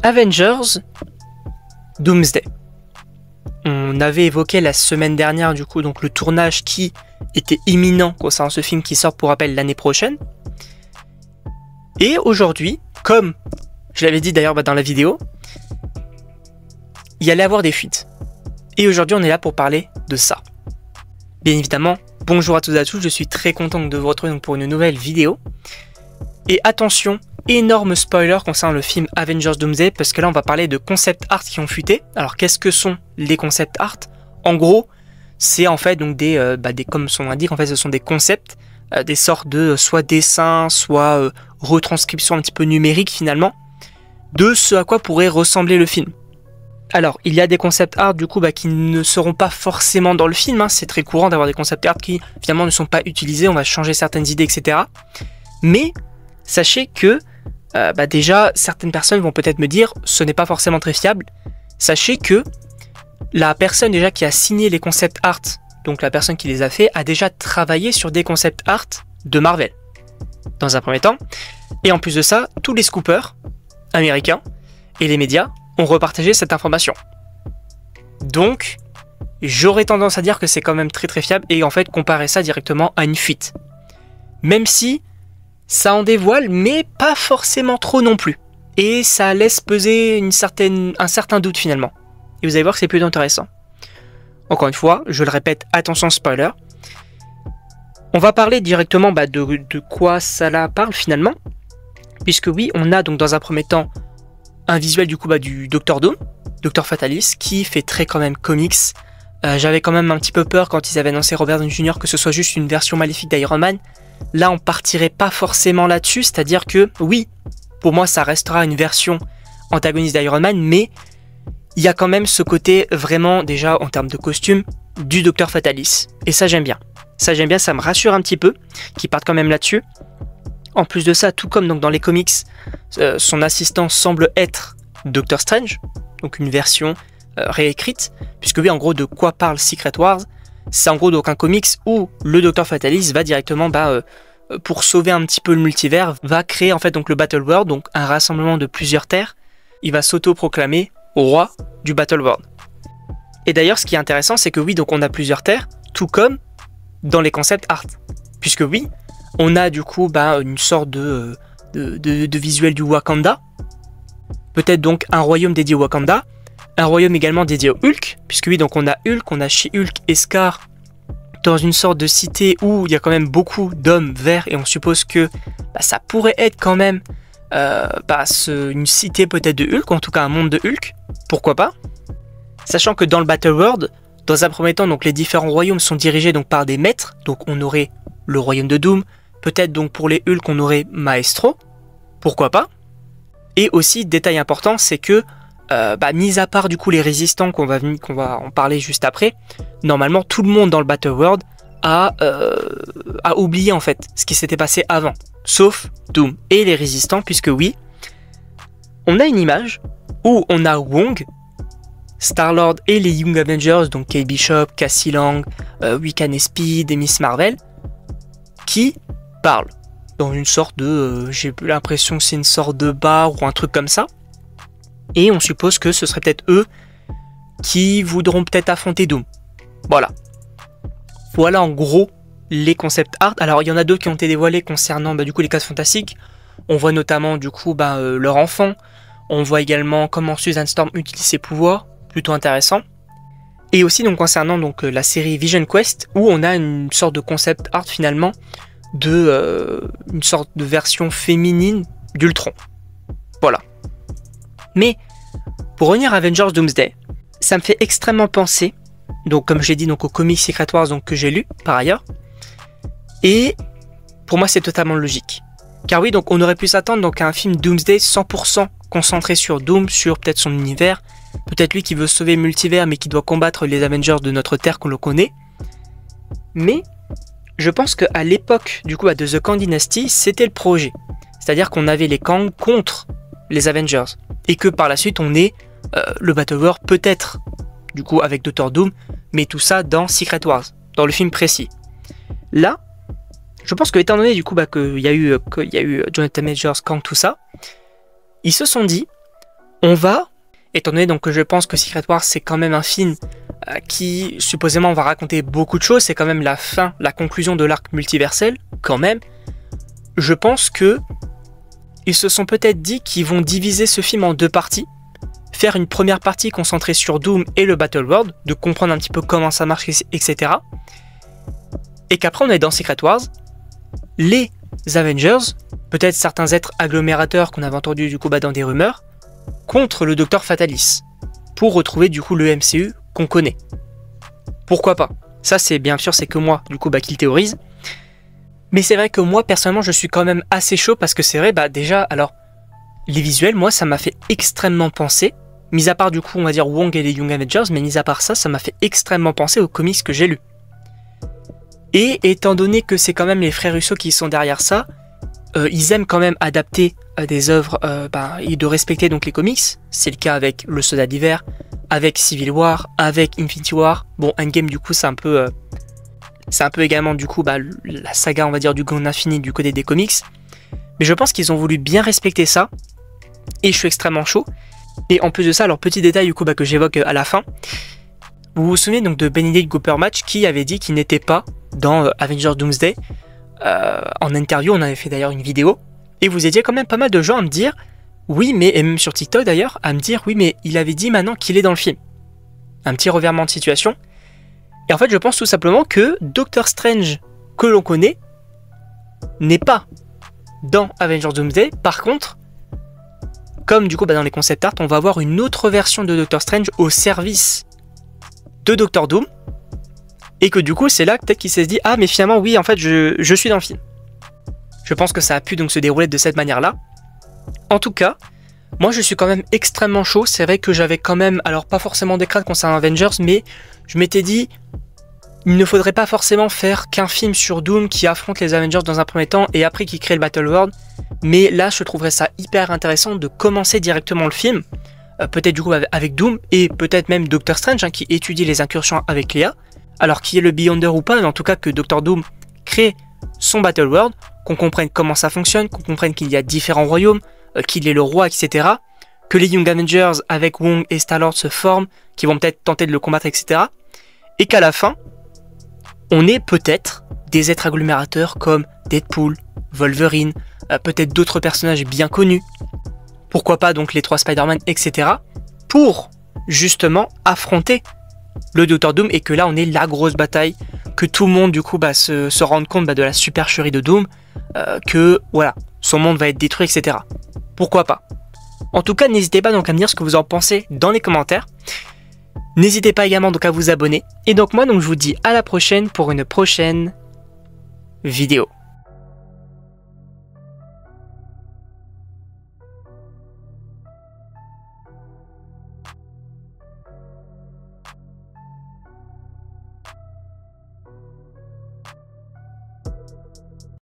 Avengers Doomsday. On avait évoqué la semaine dernière du coup donc le tournage qui était imminent concernant ce film qui sort pour rappel l'année prochaine. Et aujourd'hui, comme je l'avais dit d'ailleurs dans la vidéo, il y allait avoir des fuites. Et aujourd'hui on est là pour parler de ça. Bien évidemment, bonjour à tous et à tous, je suis très content de vous retrouver donc pour une nouvelle vidéo. Et attention, énorme spoiler concernant le film Avengers Doomsday, parce que là on va parler de concept art qui ont fuité. Alors qu'est-ce que sont les concept art? En gros, c'est en fait donc des comme son nom l'indique, en fait ce sont des concepts, des sortes de soit dessins, soit retranscriptions un petit peu numériques finalement, de ce à quoi pourrait ressembler le film. Alors, il y a des concept art du coup qui ne seront pas forcément dans le film, hein. C'est très courant d'avoir des concept art qui finalement ne sont pas utilisés, on va changer certaines idées, etc. Mais sachez que déjà, certaines personnes vont peut-être me dire ce n'est pas forcément très fiable. Sachez que la personne déjà qui a signé les concept art, donc la personne qui les a fait, a déjà travaillé sur des concept art de Marvel, dans un premier temps. Et en plus de ça, tous les scoopers américains et les médias ont repartagé cette information. Donc, j'aurais tendance à dire que c'est quand même très très fiable et en fait comparer ça directement à une fuite. Même si ça en dévoile, mais pas forcément trop non plus. Et ça laisse peser un certain doute finalement. Et vous allez voir que c'est plutôt intéressant. Encore une fois, je le répète, attention spoiler. On va parler directement de quoi ça là parle finalement. Puisque oui, on a donc dans un premier temps un visuel du coup du Dr Doom, Dr Fatalis, qui fait très quand même comics. J'avais quand même un petit peu peur quand ils avaient annoncé Robert Downey Jr. que ce soit juste une version maléfique d'Iron Man. Là, on partirait pas forcément là-dessus, c'est-à-dire que oui, pour moi, ça restera une version antagoniste d'Iron Man, mais il y a quand même ce côté vraiment, déjà en termes de costume, du Dr Fatalis. Et ça, j'aime bien. Ça, j'aime bien, ça me rassure un petit peu, qu'ils partent quand même là-dessus. En plus de ça, tout comme donc dans les comics, son assistant semble être Doctor Strange, donc une version réécrite, puisque oui, en gros, de quoi parle Secret Wars? C'est en gros donc un comics où le Dr Fatalis va directement, pour sauver un petit peu le multivers, va créer en fait donc le Battle World, donc un rassemblement de plusieurs terres. Il va s'auto-proclamer roi du Battle World. Et d'ailleurs, ce qui est intéressant, c'est que oui, donc on a plusieurs terres, tout comme dans les concept art, puisque oui, on a du coup une sorte de visuel du Wakanda, peut-être donc un royaume dédié au Wakanda, un royaume également dédié au Hulk, puisque oui, donc on a Hulk, on a She-Hulk et Scar dans une sorte de cité où il y a quand même beaucoup d'hommes verts et on suppose que ça pourrait être quand même une cité peut-être de Hulk, ou en tout cas un monde de Hulk, pourquoi pas. Sachant que dans le Battle World, dans un premier temps, donc les différents royaumes sont dirigés donc par des maîtres, donc on aurait le royaume de Doom, peut-être donc pour les Hulk on aurait Maestro, pourquoi pas. Et aussi, détail important, c'est que mis à part du coup les résistants qu'on va en parler juste après, normalement tout le monde dans le Battle World a oublié en fait ce qui s'était passé avant, sauf Doom et les résistants, puisque oui, on a une image où on a Wong, Star-Lord et les Young Avengers, donc Kate Bishop, Cassie Lang, Wiccan et Speed et Miss Marvel, qui parlent dans une sorte de, j'ai l'impression que c'est une sorte de bar ou un truc comme ça. Et on suppose que ce serait peut-être eux qui voudront peut-être affronter Doom. Voilà. Voilà en gros les concept art. Alors il y en a d'autres qui ont été dévoilés concernant du coup les 4 fantastiques. On voit notamment du coup leur enfant. On voit également comment Susan Storm utilise ses pouvoirs. Plutôt intéressant. Et aussi donc concernant donc la série Vision Quest, où on a une sorte de concept art finalement de une sorte de version féminine d'Ultron. Voilà. Mais pour revenir à Avengers Doomsday, ça me fait extrêmement penser, donc comme j'ai dit donc aux comics Secret Wars donc que j'ai lu par ailleurs, et pour moi c'est totalement logique. Car oui, donc on aurait pu s'attendre donc à un film Doomsday 100% concentré sur Doom, sur peut-être son univers, peut-être lui qui veut sauver le multivers mais qui doit combattre les Avengers de notre Terre qu'on le connaît. Mais je pense qu'à l'époque du coup de The Kang Dynasty, c'était le projet. C'est-à-dire qu'on avait les Kang contre les Avengers. Et que par la suite on ait le Battle World peut-être du coup avec Dr Doom, mais tout ça dans Secret Wars, dans le film précis. Là, je pense que étant donné du coup qu'il y a eu Jonathan Majors, Kang, tout ça, ils se sont dit on va, étant donné donc que je pense que Secret Wars c'est quand même un film qui supposément va raconter beaucoup de choses, c'est quand même la fin, la conclusion de l'arc multiversel, quand même, je pense que ils se sont peut-être dit qu'ils vont diviser ce film en 2 parties, faire une première partie concentrée sur Doom et le Battle World, de comprendre un petit peu comment ça marche, etc. Et qu'après on est dans Secret Wars, les Avengers, peut-être certains êtres agglomérateurs qu'on avait entendu du coup dans des rumeurs, contre le Docteur Fatalis, pour retrouver du coup le MCU qu'on connaît. Pourquoi pas? Ça c'est bien sûr, c'est que moi du coup qui le théorise. Mais c'est vrai que moi personnellement je suis quand même assez chaud parce que c'est vrai, déjà, alors les visuels, moi ça m'a fait extrêmement penser, mis à part du coup on va dire Wong et les Young Avengers, mais mis à part ça, ça m'a fait extrêmement penser aux comics que j'ai lus. Et étant donné que c'est quand même les frères Russo qui sont derrière ça, ils aiment quand même adapter des œuvres et de respecter donc les comics. C'est le cas avec Le Soldat d'hiver, avec Civil War, avec Infinity War. Bon, Endgame du coup c'est un peu également du coup la saga on va dire du Gauntlet Infini du côté des comics. Mais je pense qu'ils ont voulu bien respecter ça. Et je suis extrêmement chaud. Et en plus de ça, alors petit détail du coup que j'évoque à la fin. Vous vous souvenez donc de Benedict Cumberbatch qui avait dit qu'il n'était pas dans Avengers Doomsday. En interview, on avait fait d'ailleurs une vidéo. Et vous étiez quand même pas mal de gens à me dire oui, mais, et même sur TikTok d'ailleurs, à me dire oui, mais il avait dit maintenant qu'il est dans le film. Un petit revirement de situation. Et en fait, je pense tout simplement que Doctor Strange, que l'on connaît, n'est pas dans Avengers Doomsday. Par contre, comme du coup dans les concept art, on va avoir une autre version de Doctor Strange au service de Doctor Doom. Et que du coup, c'est là peut-être qu'il s'est dit ah, mais finalement, oui, en fait, je suis dans le film. Je pense que ça a pu donc se dérouler de cette manière-là. En tout cas, moi, je suis quand même extrêmement chaud. C'est vrai que j'avais quand même, alors pas forcément des craintes concernant Avengers, mais je m'étais dit, il ne faudrait pas forcément faire qu'un film sur Doom qui affronte les Avengers dans un premier temps et après qui crée le Battle World. Mais là, je trouverais ça hyper intéressant de commencer directement le film. Peut-être du coup avec Doom et peut-être même Doctor Strange qui étudie les incursions avec Léa. Alors qui est le Beyonder ou pas, mais en tout cas que Doctor Doom crée son Battle World, qu'on comprenne comment ça fonctionne, qu'on comprenne qu'il y a différents royaumes, qu'il est le roi, etc. Que les Young Avengers avec Wong et Star-Lord se forment, qui vont peut-être tenter de le combattre, etc. Et qu'à la fin, on ait peut-être des êtres agglomérateurs comme Deadpool, Wolverine, peut-être d'autres personnages bien connus. Pourquoi pas donc les 3 Spider-Man, etc. Pour justement affronter le Docteur Doom et que là on ait la grosse bataille, que tout le monde du coup se rende compte de la supercherie de Doom, que voilà, son monde va être détruit, etc. Pourquoi pas? En tout cas, n'hésitez pas donc à me dire ce que vous en pensez dans les commentaires. N'hésitez pas également donc à vous abonner. Et donc moi donc je vous dis à la prochaine pour une prochaine vidéo.